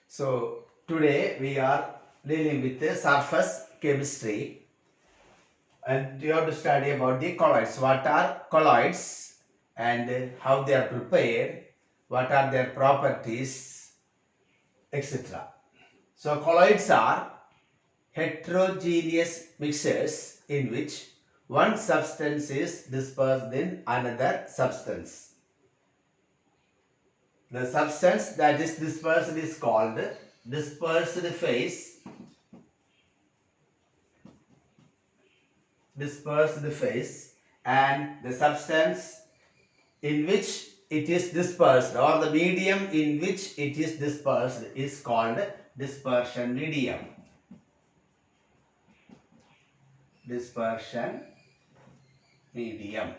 So today we are dealing with the surface chemistry, and you have to study about the colloids. What are colloids and how they are prepared, what are their properties, etc. So colloids are heterogeneous mixtures in which one substance is dispersed in another substance. The substance that is dispersed is called dispersed phase. And the substance in which it is dispersed, or the medium in which it is dispersed, is called dispersion medium. Dispersion medium.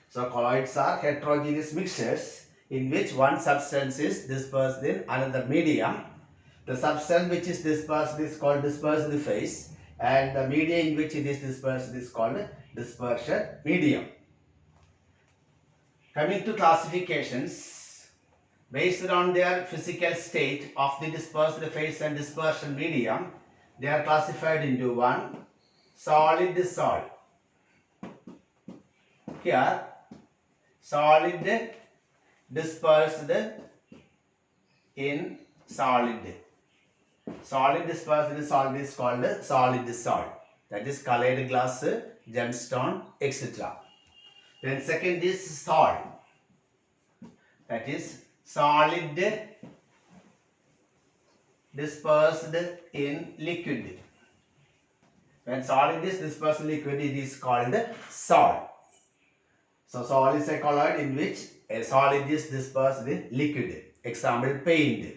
So colloids are heterogeneous mixtures in which one substance is dispersed in another medium. The substance which is dispersed is called dispersed phase, and the medium in which it is dispersed is called dispersion medium. Coming to classifications, based on their physical state of the dispersed phase and dispersion medium, they are classified into one, solid salt. Here, solid dispersed in solid. Solid dispersed in solid is called solid salt. That is colored glass, gemstone, etc. Then second is salt. That is solid dispersed in liquid. When solid is dispersed in liquid, it is called salt. So salt is a colloid in which a solid is dispersed in liquid. Example, paint.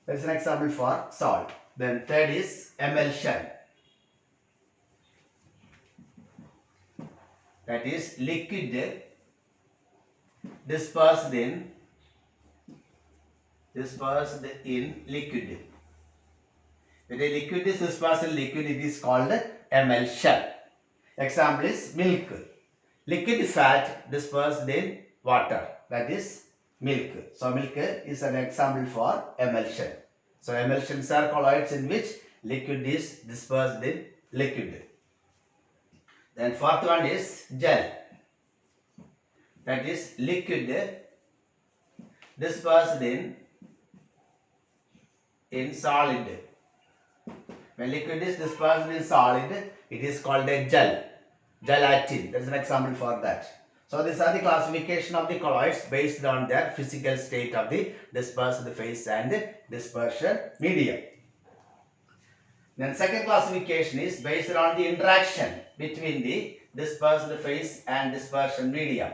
That is an example for salt. Then third is emulsion. That is liquid dispersed in liquid. When a liquid is dispersed in liquid, it is called emulsion. Example is milk. Liquid fat dispersed in water. That is milk. So milk is an example for emulsion. So emulsions are colloids in which liquid is dispersed in liquid. Then fourth one is gel. That is liquid dispersed in solid. When liquid is dispersed in solid, it is called a gel. Gelatin. That is an example for that. So these are the classification of the colloids based on their physical state of the dispersed phase and dispersion medium. Then second classification is based on the interaction between the dispersed phase and dispersion medium.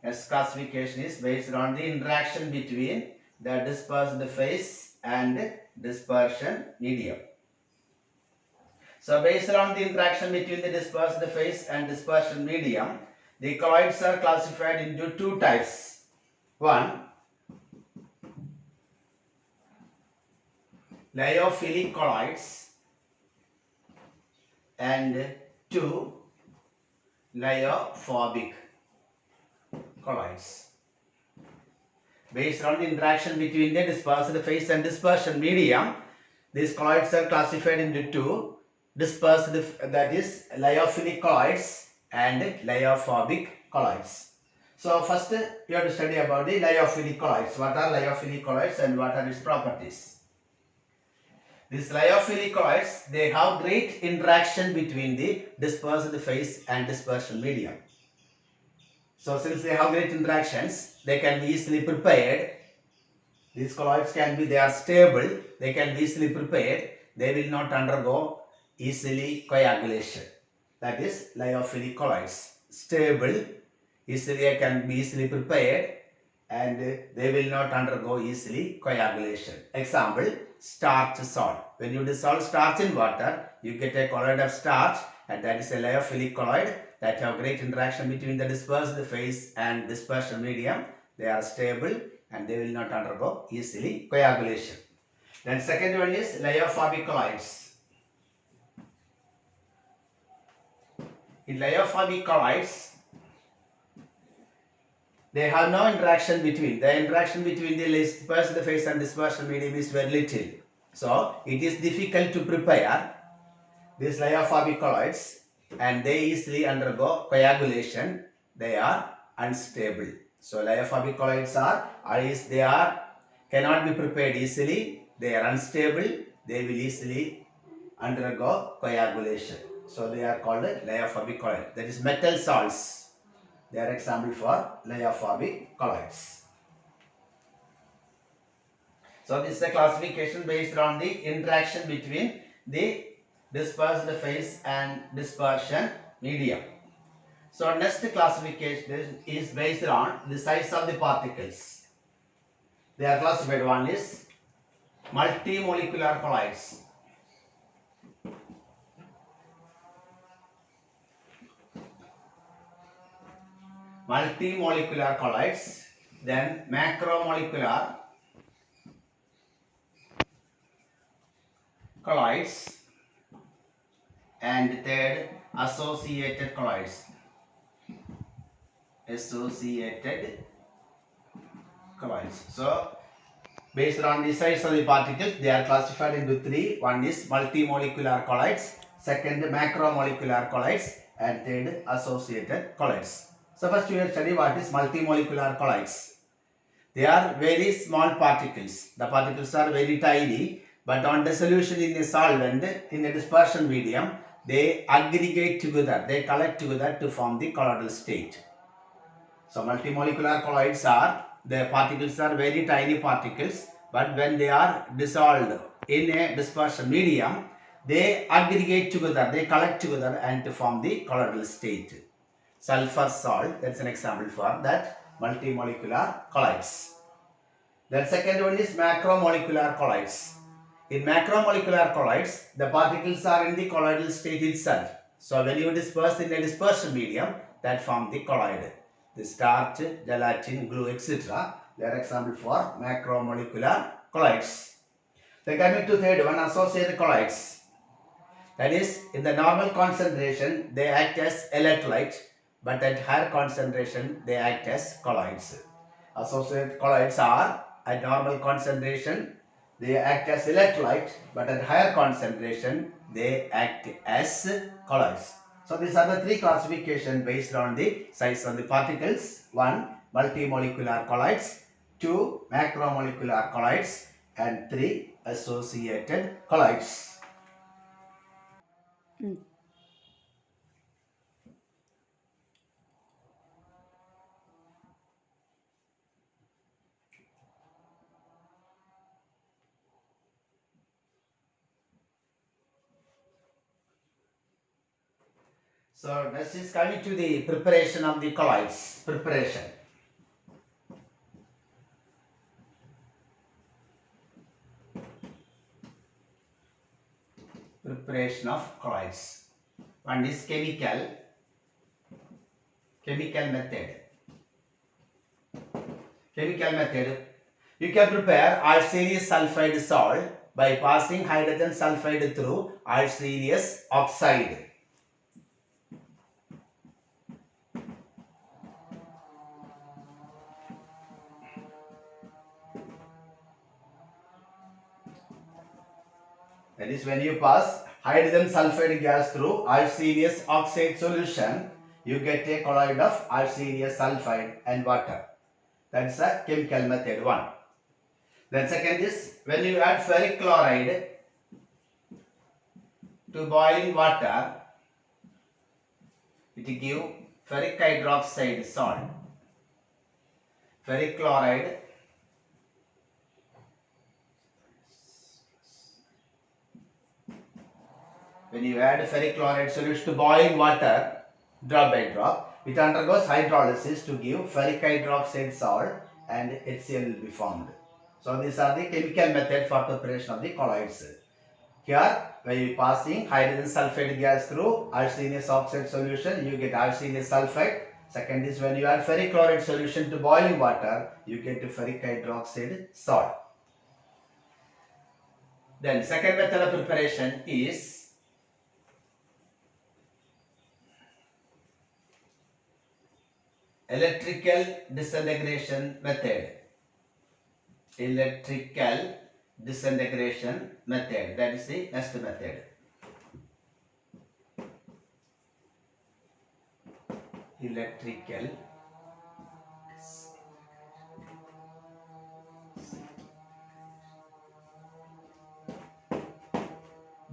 Next classification is based on the interaction between the dispersed phase and dispersion medium. So based on the interaction between the dispersed phase and dispersion medium, the colloids are classified into two types. One, lyophilic colloids, and two, lyophobic colloids. Based on the interaction between the dispersed phase and dispersion medium, these colloids are classified into two, dispersed, that is lyophilic colloids and lyophobic colloids. So first you have to study about the lyophilic colloids. What are lyophilic colloids and what are its properties? These lyophilic colloids, they have great interaction between the dispersed phase and dispersion medium. So since they have great interactions, they can be easily prepared. These colloids they are stable, they can be easily prepared, they will not undergo easily coagulation. That is lyophilic colloids. Stable, can be easily prepared, and they will not undergo easily coagulation. Example, starch salt. When you dissolve starch in water, you get a colloid of starch, and that is a lyophilic colloid that have great interaction between the dispersed phase and dispersion medium. They are stable and they will not undergo easily coagulation. Then second one is lyophobic colloids. In lyophobic colloids, they have no interaction between. The interaction between the dispersed phase and dispersion medium is very little. So it is difficult to prepare these lyophobic colloids, and they easily undergo coagulation. They are unstable. So lyophobic colloids cannot be prepared easily. They are unstable. They will easily undergo coagulation. So they are called lyophobic colloid. That is metal salts. They are example for lyophobic colloids. So this is a classification based on the interaction between the dispersed phase and dispersion medium. So next classification is based on the size of the particles. They are classified. One is multimolecular colloids. Multimolecular colloids. Then macromolecular colloids. And third, associated colloids. Associated colloids. So based on the size of the particles, they are classified into three. One is multimolecular colloids, second macromolecular colloids, and third associated colloids. So first we will study what is multimolecular colloids. They are very small particles. The particles are very tiny, but on dissolution in a solvent, in a dispersion medium, they aggregate together, they collect together to form the colloidal state. So multimolecular colloids the particles are very tiny particles, but when they are dissolved in a dispersion medium, they aggregate together, they collect together and to form the colloidal state. Sulfur salt, that's an example for that multimolecular colloids. Then second one is macromolecular colloids. In macromolecular colloids, the particles are in the colloidal state itself. So when you disperse in a dispersion medium, that form the colloid. The starch, gelatin, glue, etc. They are example for macromolecular colloids. Then coming to third one, associated colloids. That is, in the normal concentration, they act as electrolyte, but at higher concentration, they act as colloids. Associated colloids are at normal concentration, they act as electrolyte, but at higher concentration, they act as colloids. So these are the three classifications based on the size of the particles. 1. Multimolecular colloids. 2. Macromolecular colloids. And 3. Associated colloids. So this is coming to the preparation of the colloids. Preparation. Preparation of colloids. One is chemical method. Chemical method. You can prepare arsenious sulfide salt by passing hydrogen sulfide through arsenious oxide. That is, when you pass hydrogen sulfide gas through arsenious oxide solution, you get a colloid of arsenious sulfide and water. That is a chemical method 1. Then second is, when you add ferric chloride to boiling water, it gives ferric hydroxide salt. Ferric chloride when you add ferric chloride solution to boiling water, drop by drop, it undergoes hydrolysis to give ferric hydroxide salt and HCl will be formed. So these are the chemical method for preparation of the colloids. Here, when you passing hydrogen sulfide gas through arsenious oxide solution, you get arsenious sulfide. Second is, when you add ferric chloride solution to boiling water, you get ferric hydroxide salt. Then second method of preparation is electrical disintegration method. Electrical disintegration method. That is the next method. Electrical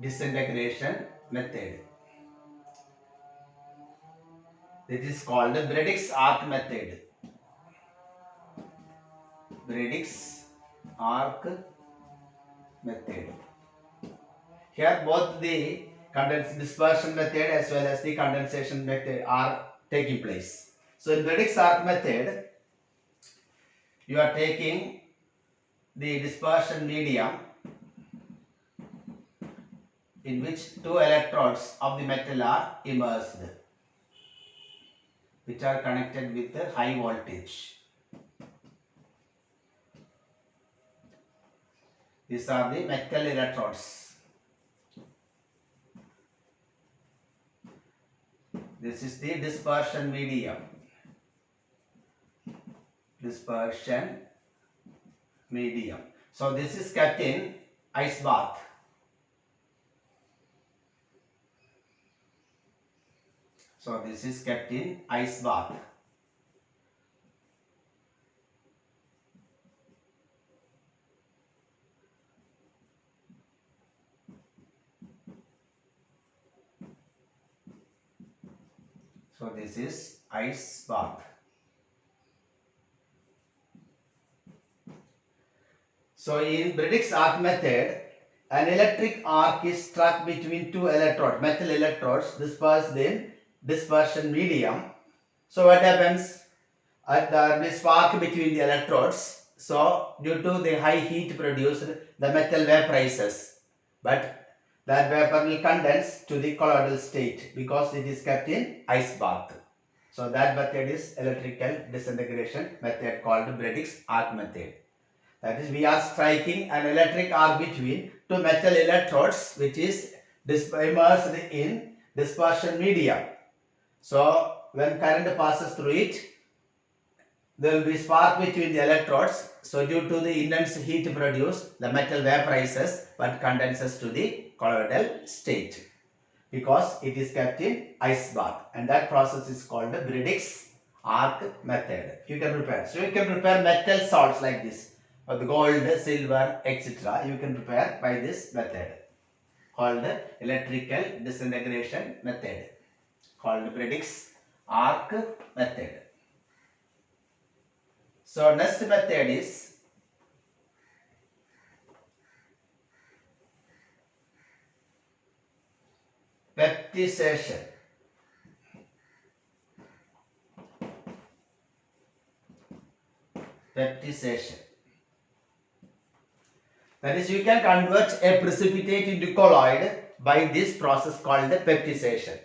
disintegration method. This is called the Bradix arc method. Bradix arc method. Here both the dispersion method as well as the condensation method are taking place. So in Bradix arc method, you are taking the dispersion medium in which two electrodes of the metal are immersed, which are connected with a high voltage. These are the metal electrodes. This is the dispersion medium. Dispersion medium. So this is kept in ice bath. So this is kept in ice bath. So this is ice bath. So in Bradix arc method, an electric arc is struck between two electrodes, metal electrodes dispersed in dispersion medium. So what happens? The spark between the electrodes. So due to the high heat produced, the metal vaporizes, but that vapor will condense to the colloidal state because it is kept in ice bath. So that method is electrical disintegration method called Bradix arc method. That is, we are striking an electric arc between two metal electrodes which is immersed in dispersion medium. So when current passes through it, there will be spark between the electrodes. So due to the intense heat produced, the metal vaporizes but condenses to the colloidal state because it is kept in ice bath, and that process is called the Bradix arc method. You can prepare. So you can prepare metal salts like this, or the gold, silver, etc. You can prepare by this method called the electrical disintegration method, called Bradix arc method. So next method is peptization. Peptization. That is, you can convert a precipitate into colloid by this process called the peptization.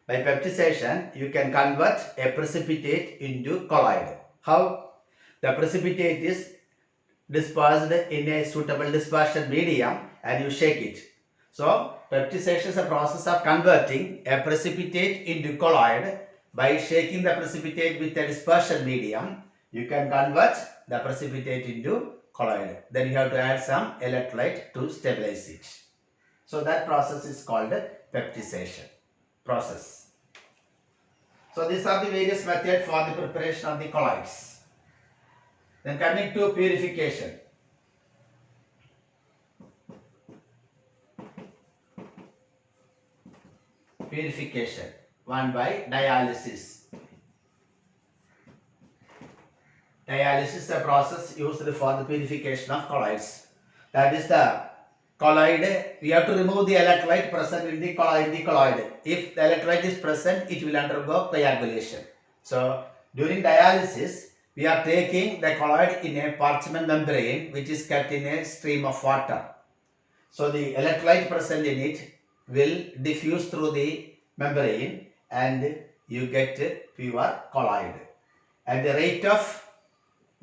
By peptization, you can convert a precipitate into colloid. How? The precipitate is dispersed in a suitable dispersion medium and you shake it. So, peptization is a process of converting a precipitate into colloid. By shaking the precipitate with a dispersion medium, you can convert the precipitate into colloid. Then you have to add some electrolyte to stabilize it. So, that process is called peptization process. So, these are the various methods for the preparation of the colloids. Then coming to purification. Purification. One by dialysis. Dialysis is a process used for the purification of colloids. That is the colloid. We have to remove the electrolyte present in the colloid. If the electrolyte is present, it will undergo coagulation. So during dialysis, we are taking the colloid in a parchment membrane which is kept in a stream of water. So the electrolyte present in it will diffuse through the membrane and you get pure colloid. And the rate of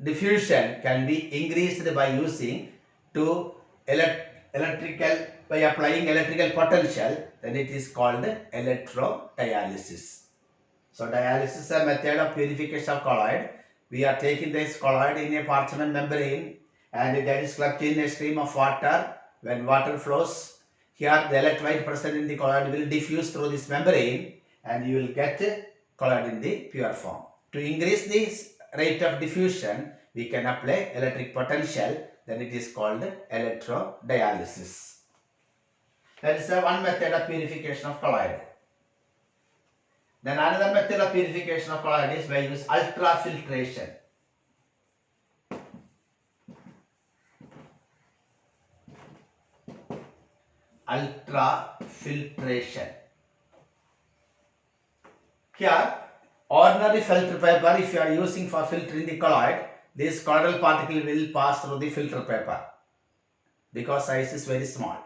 diffusion can be increased by using by applying electrical potential, then it is called electrodialysis. So dialysis is a method of purification of colloid. We are taking this colloid in a parchment membrane and that is kept in a stream of water. When water flows, here the electrolyte present in the colloid will diffuse through this membrane and you will get colloid in the pure form. To increase this rate of diffusion, we can apply electric potential, then it is called electrodialysis. That is one method of purification of colloid. Then another method of purification of colloid is by use ultrafiltration. Ultrafiltration. Here, ordinary filter paper, if you are using for filtering the colloid, this colloidal particle will pass through the filter paper because size is very small.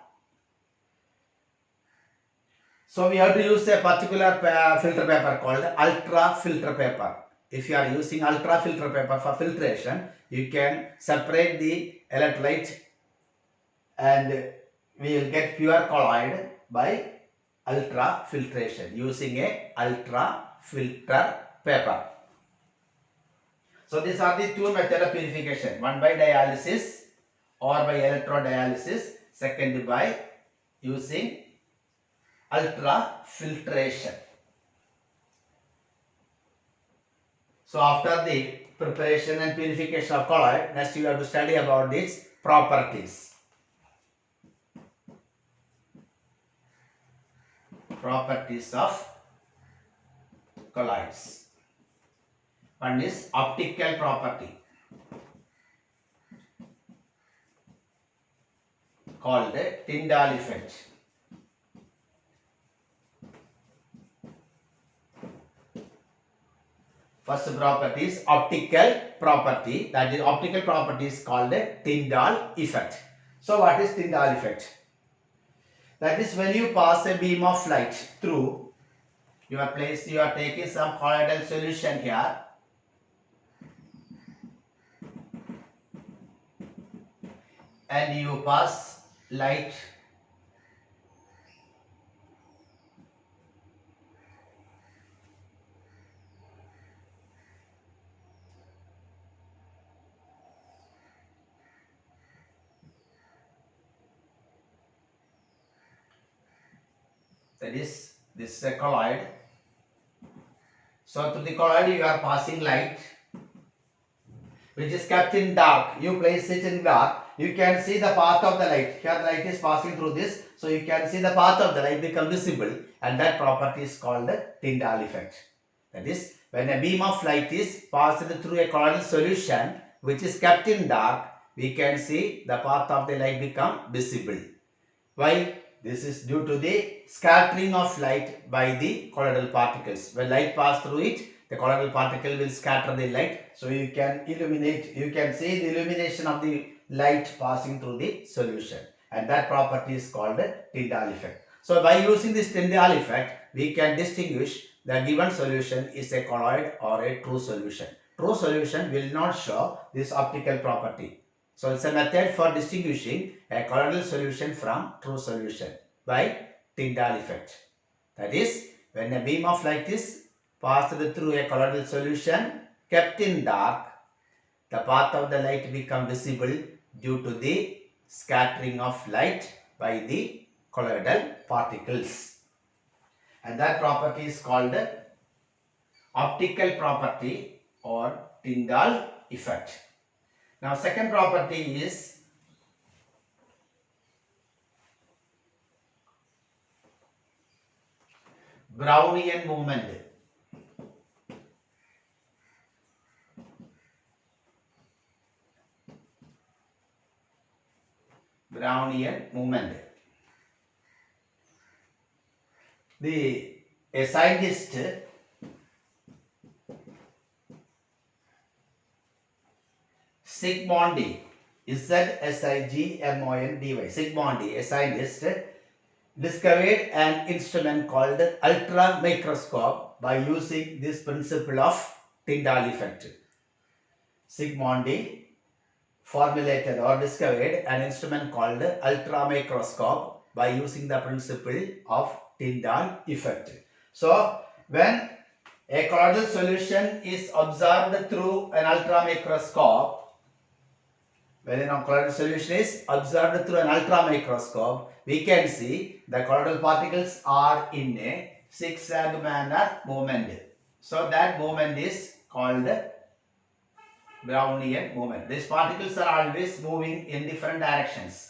So we have to use a particular filter paper called ultra filter paper. If you are using ultra filter paper for filtration, you can separate the electrolyte and we will get pure colloid by ultra filtration using a ultra filter paper. So these are the two methods of purification, one by dialysis or by electrodialysis, second by using ultrafiltration. So after the preparation and purification of colloid, next you have to study about its properties. Properties of colloids. One is optical property called Tyndall effect. First property is optical property, that is optical property is called a Tyndall effect. So what is Tyndall effect? That is when you pass a beam of light through your place, you are taking some colloidal solution here and you pass light that is this is a colloid. So through the colloid you are passing light which is kept in dark. You place it in dark, you can see the path of the light. Here the light is passing through this, so you can see the path of the light become visible, and that property is called the Tyndall effect. That is, when a beam of light is passed through a colloidal solution which is kept in dark, we can see the path of the light become visible. Why? This is due to the scattering of light by the colloidal particles. When light passes through it, the colloidal particle will scatter the light, so you can illuminate, you can see the illumination of the light passing through the solution, and that property is called Tyndall effect. So by using this Tyndall effect, we can distinguish the given solution is a colloid or a true solution. True solution will not show this optical property. So it's a method for distinguishing a colloidal solution from true solution by Tyndall effect. That is, when a beam of light is passed through a colloidal solution kept in dark, the path of the light becomes visible due to the scattering of light by the colloidal particles. And that property is called optical property or Tyndall effect. Now second property is Brownian movement. Brownian movement. A scientist Zsigmondy, Zsigmondy, Zsigmondy, a scientist, discovered an instrument called ultra microscope by using this principle of Tyndall effect. Zsigmondy formulated or discovered an instrument called ultra microscope by using the principle of Tyndall effect. So when A colloidal solution is observed through an ultramicroscope. When a colloidal solution is observed through an ultramicroscope, we can see the colloidal particles are in a zigzag manner movement. So that movement is called Brownian movement. These particles are always moving in different directions.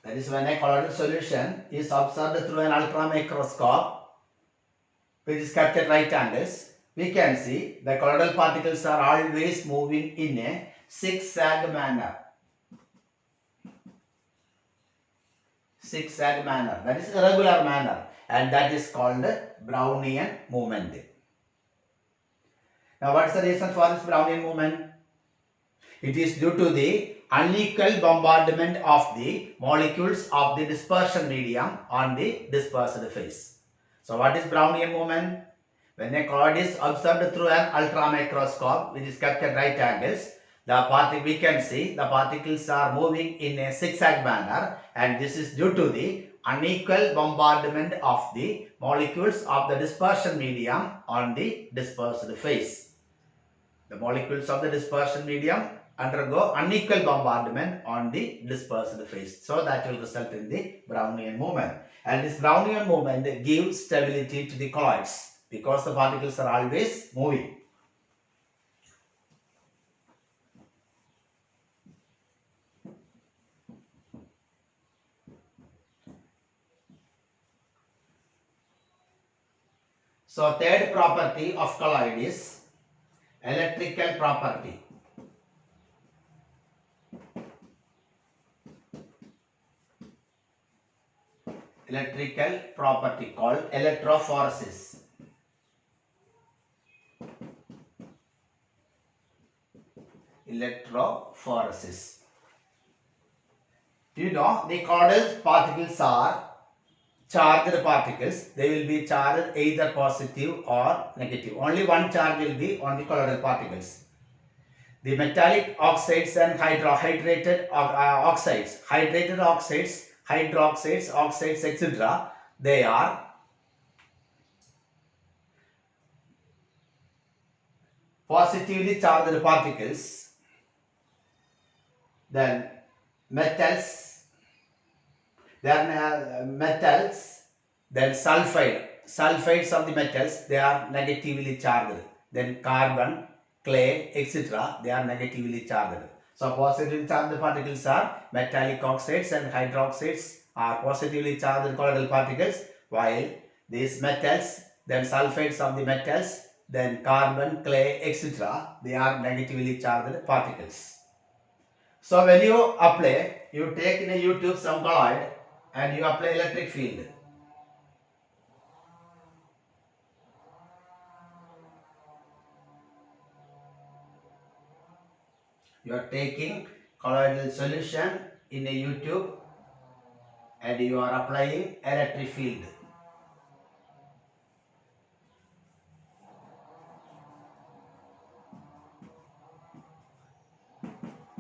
That is when a colloidal solution is observed through an ultramicroscope, which is kept at right angles, we can see the colloidal particles are always moving in a zigzag manner. Zigzag manner, that is irregular manner, and that is called Brownian movement. Now, what is the reason for this Brownian movement? It is due to the unequal bombardment of the molecules of the dispersion medium on the dispersed phase. So, what is Brownian movement? When a colloid is observed through an ultramicroscope, which is kept at right angles, we can see the particles are moving in a zigzag manner, and this is due to the unequal bombardment of the molecules of the dispersion medium on the dispersed phase. The molecules of the dispersion medium undergo unequal bombardment on the dispersed phase. So that will result in the Brownian movement. And this Brownian movement gives stability to the colloids because the particles are always moving. So third property of colloid is electrical property. Electrical property called electrophoresis. Electrophoresis. You know, the colloidal particles are charged particles. They will be charged either positive or negative. Only one charge will be on the colloidal particles. The metallic oxides and hydrated oxides, hydroxides, oxides, etc. They are positively charged particles. Then metals, then sulfides of the metals, they are negatively charged. Then carbon, clay, etc. they are negatively charged. So positively charged particles are metallic oxides and hydroxides are positively charged colloidal particles, while these metals, then sulfides of the metals, then carbon, clay, etc. they are negatively charged particles. So when you take in a U-tube some colloid and you apply electric field. You are taking colloidal solution in a U-tube and you are applying electric field.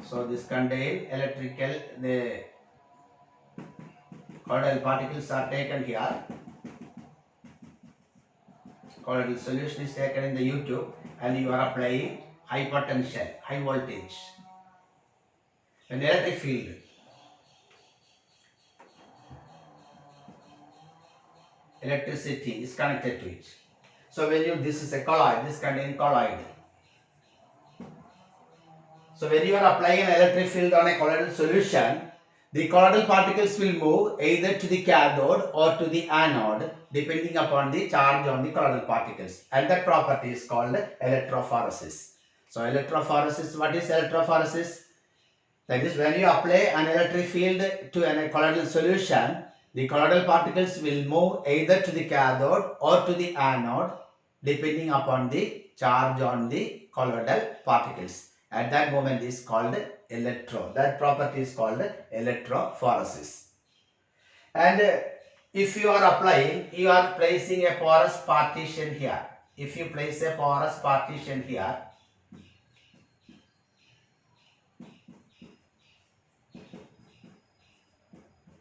So this contain the colloidal particles are taken here. Colloidal solution is taken in the U-tube and you are applying high potential, high voltage, an electric field. Electricity is connected to it. So when this is a colloid, this contains colloid. So when you are applying an electric field on a colloidal solution, the colloidal particles will move either to the cathode or to the anode depending upon the charge on the colloidal particles, and that property is called electrophoresis. So electrophoresis, what is electrophoresis? That is when you apply an electric field to a colloidal solution, the colloidal particles will move either to the cathode or to the anode depending upon the charge on the colloidal particles. At that moment is called that property is called electrophoresis. And if you are applying, you are placing a porous partition here. If you place a porous partition here,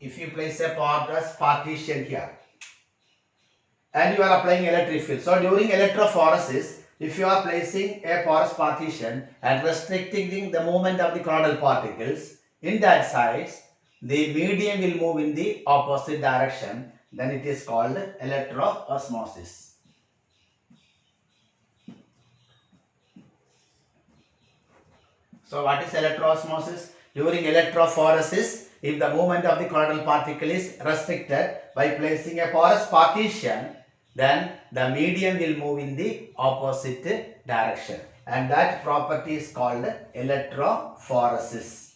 if you place a porous partition here, and you are applying electric field. So during electrophoresis, if you are placing a porous partition and restricting the movement of the colloidal particles in that size, the medium will move in the opposite direction. Then it is called electroosmosis. So what is electroosmosis? During electrophoresis, if the movement of the colloidal particle is restricted by placing a porous partition, then the medium will move in the opposite direction, and that property is called electrophoresis.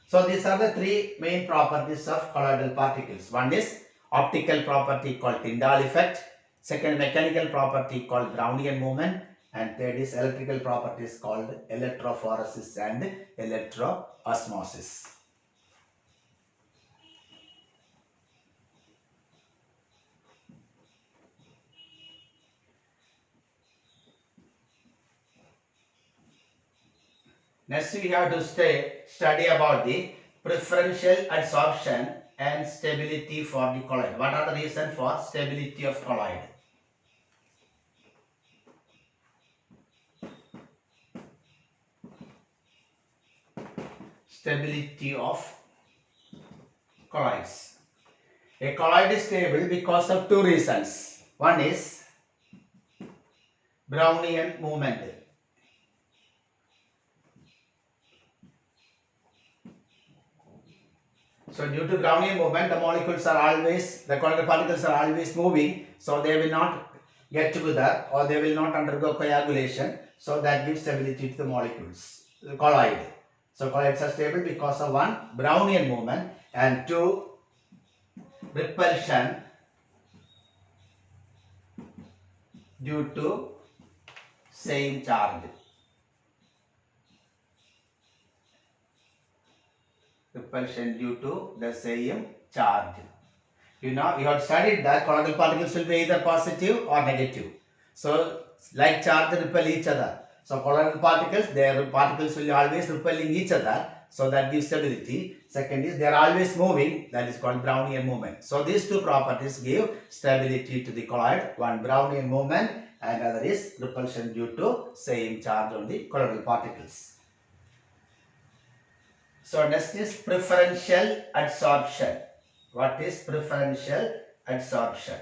So these are the three main properties of colloidal particles. One is optical property called Tyndall effect, second mechanical property called Brownian movement, and third is electrical properties called electrophoresis and electroosmosis. Next we have to study about the preferential adsorption and stability for the colloid. What are the reasons for stability of colloid? Stability of colloids. A colloid is stable because of two reasons. One is Brownian movement. So due to Brownian movement, the colloidal particles are always moving, so they will not get together or they will not undergo coagulation. So that gives stability to the molecules, the colloid. So colloids are stable because of one, Brownian movement, and two, repulsion due to same charge. Repulsion due to the same charge. You know, you have studied that colloidal particles will be either positive or negative. So like charge repel each other. So colloidal particles, their particles will always repelling each other. So that gives stability. Second is they are always moving. That is called Brownian movement. So these two properties give stability to the colloid. One, Brownian movement, and other is repulsion due to same charge on the colloidal particles. So next is preferential adsorption. What is preferential adsorption?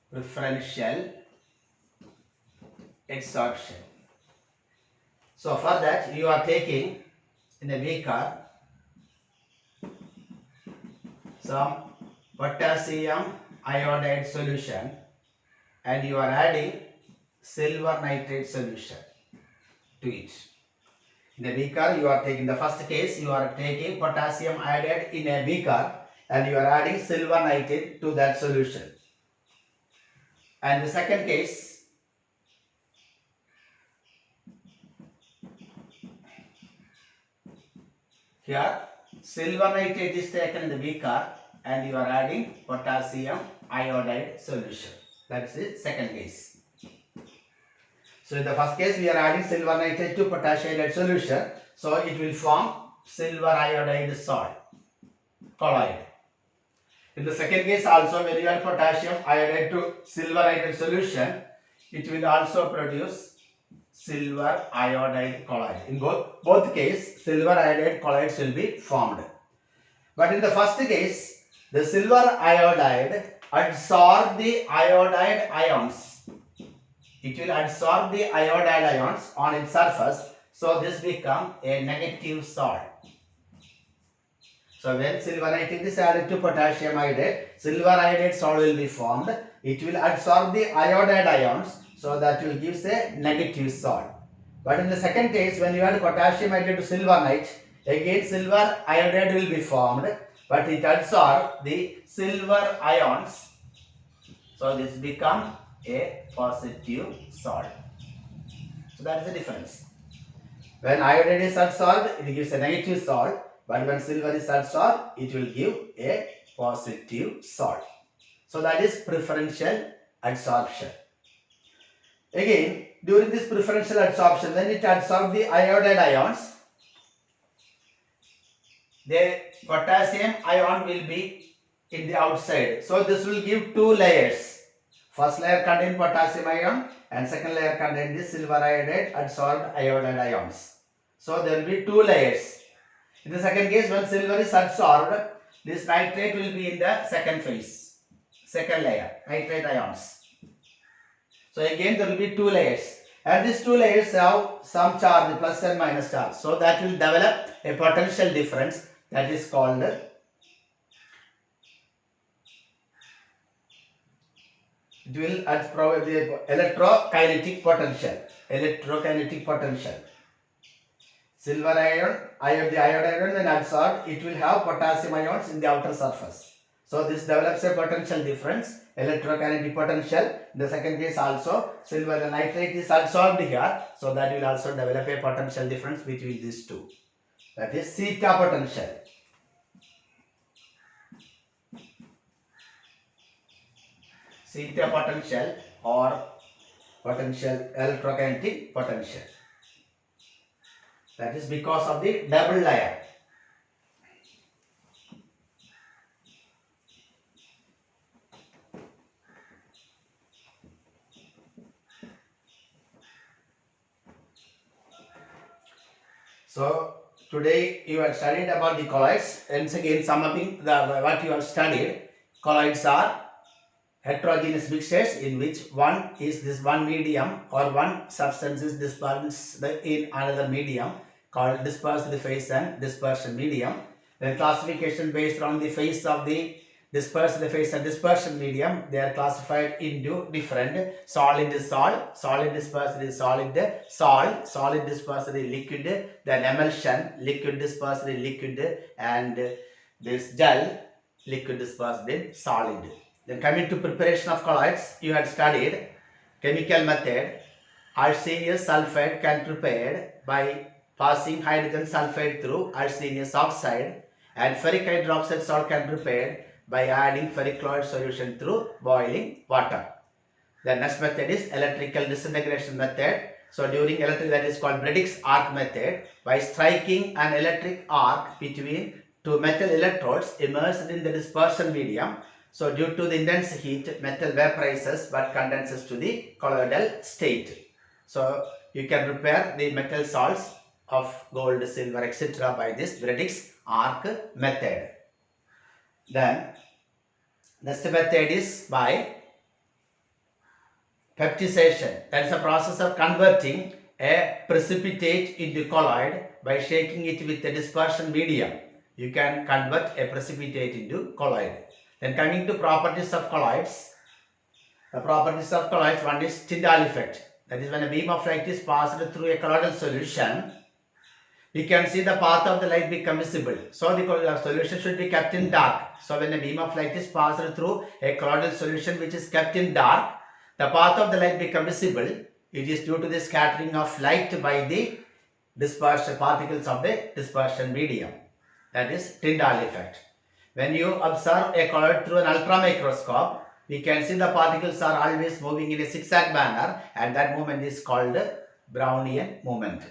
Preferential adsorption. So for that you are taking in a beaker some potassium iodide solution and you are adding silver nitrate solution to it. In a beaker you are taking, the first case you are taking potassium iodide in a beaker and you are adding silver nitrate to that solution. And the second case, here silver nitrate is taken in the beaker and you are adding potassium iodide solution. That's the second case. So in the first case we are adding silver nitrate to potassium iodide solution. So it will form silver iodide salt, colloid. In the second case also, when you add potassium iodide to silver nitrate solution, it will also produce silver iodide colloid. In both cases, silver iodide colloids will be formed. But in the first case, the silver iodide absorb the iodide ions. It will absorb the iodide ions on its surface. So this becomes a negative salt. So when silver nitrate is added to potassium iodide, silver iodide salt will be formed. It will absorb the iodide ions, so that will give a negative salt. But in the second case, when you add potassium iodide to silver nitrate, again silver iodide will be formed, but it absorbs the silver ions. So this becomes a positive salt. So that is the difference. When iodide is absorbed, it gives a negative salt. But when silver is absorbed, it will give a positive salt. So that is preferential adsorption. Again, during this preferential adsorption, when it adsorbs the iodide ions, the potassium ion will be in the outside. So this will give two layers. First layer contain potassium ion and second layer contain the silver iodide adsorbed iodide ions. So there will be two layers. In the second case, when silver is adsorbed, this nitrate will be in the second phase, second layer, nitrate ions. So again there will be two layers, and these two layers have some charge, plus and minus charge. So that will develop a potential difference, that is called it will provide the electrokinetic potential. Electrokinetic potential. Silver ion, the iodide ion when adsorbed, it will have potassium ions in the outer surface. So this develops a potential difference, electrokinetic potential. In the second case also, silver the nitrate is adsorbed here, so that will also develop a potential difference between these two. That is theta potential. Theta potential or potential, electrokinetic potential. That is because of the double layer. So today you have studied about the colloids. Once again, summing what you have studied, colloids are heterogeneous mixtures in which one is this one medium or one substance is dispersed in another medium, called dispersed phase and dispersion medium. Then classification based on the phase of the dispersed phase and dispersion medium, they are classified into different: solid is solid dispersed is solid dispersed is liquid, then emulsion, liquid dispersed is liquid, and this gel, liquid dispersed in solid. Then coming to preparation of colloids, you had studied chemical method. Arsenious sulfide can be prepared by passing hydrogen sulfide through arsenious oxide, and ferric hydroxide salt can be prepared by adding ferric chloride solution through boiling water. The next method is electrical disintegration method. So during electric, that is called Bredik's arc method. By striking an electric arc between two metal electrodes immersed in the dispersion medium, so due to the intense heat, metal vaporizes but condenses to the colloidal state. So you can prepare the metal salts of gold, silver, etc. by this Bredik's arc method. Then next method is by peptization. That is a process of converting a precipitate into colloid by shaking it with a dispersion medium. You can convert a precipitate into colloid. Then coming to properties of colloids. The properties of colloids, one is Tyndall effect. That is when a beam of light is passed through a colloidal solution, we can see the path of the light become visible. So the solution should be kept in dark. So when a beam of light is passed through a colloidal solution which is kept in dark, the path of the light become visible. It is due to the scattering of light by the dispersed particles of the dispersion medium. That is Tyndall effect. When you observe a colloid through an ultramicroscope, we can see the particles are always moving in a zigzag manner, and that movement is called Brownian movement.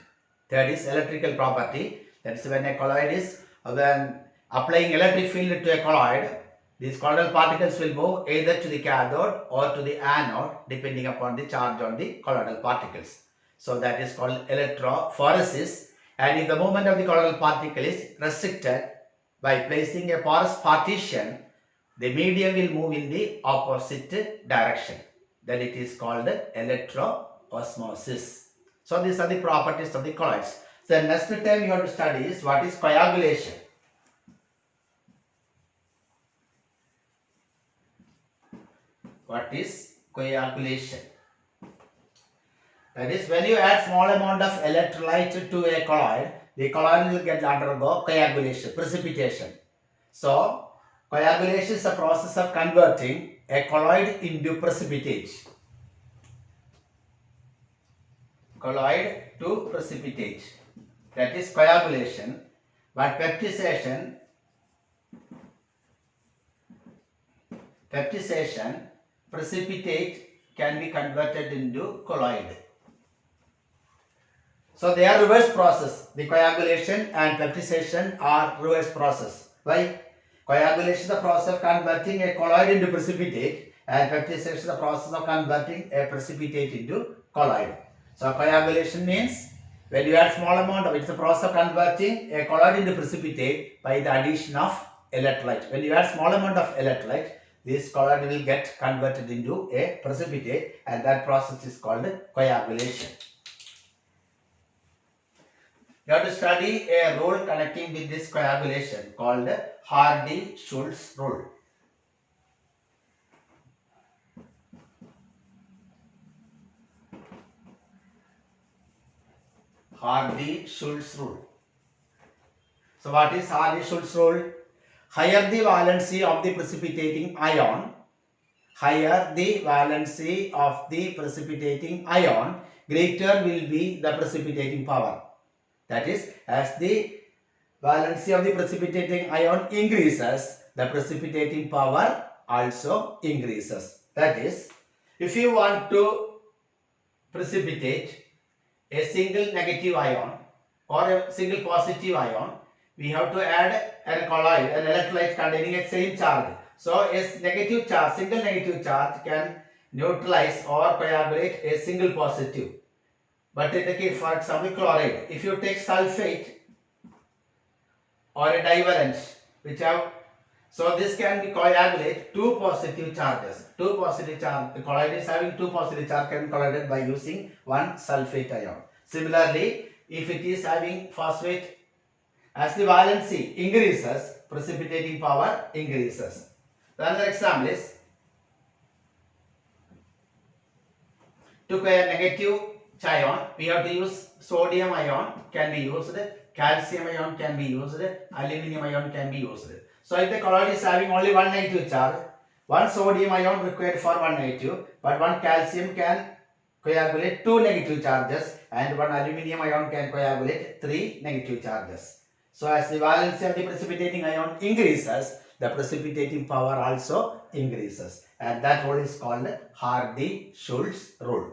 Third is electrical property. That is when a colloid is, when applying electric field to a colloid, these colloidal particles will move either to the cathode or to the anode depending upon the charge on the colloidal particles. So that is called electrophoresis. And if the movement of the colloidal particle is restricted by placing a porous partition, the medium will move in the opposite direction. Then it is called electroosmosis. So these are the properties of the colloids. So next time you have to study is what is coagulation. What is coagulation? That is when you add small amount of electrolyte to a colloid, the colloid will get undergo coagulation, precipitation. So coagulation is a process of converting a colloid into precipitate. Colloid to precipitate. That is coagulation. But peptization, precipitate can be converted into colloid. So they are reverse process. The coagulation and peptization are reverse process. Why? Coagulation is the process of converting a colloid into precipitate, and peptization is the process of converting a precipitate into colloid. So coagulation means when you add small amount of, it's the process of converting a colloid into precipitate by the addition of electrolyte. When you add small amount of electrolyte, this colloid will get converted into a precipitate, and that process is called coagulation. You have to study a rule connecting with this coagulation called Hardy-Schultz rule. Hardy-Schultz rule. So what is Hardy-Schultz rule? Higher the valency of the precipitating ion, greater will be the precipitating power. That is, as the valency of the precipitating ion increases, the precipitating power also increases. That is, if you want to precipitate a single negative ion or a single positive ion, we have to add a colloid, an electrolyte containing a same charge. So a negative charge, single negative charge can neutralize or coagulate a single positive. But in the case, for example, chloride, if you take sulfate or a divalent, which have, so this can be coagulate two positive charges. Two positive charge, the colloid is having two positive charge, can be coagulated by using one sulfate ion. Similarly, if it is having phosphate, as the valency increases, precipitating power increases. Another example is, to create a negative ion, we have to use sodium ion can be used, calcium ion can be used, aluminum ion can be used. So if the colloid is having only one negative charge, one sodium ion required for one negative, but one calcium can coagulate two negative charges, and one aluminum ion can coagulate three negative charges. So as the valency of the precipitating ion increases, the precipitating power also increases, and that rule is called Hardy-Schultz rule.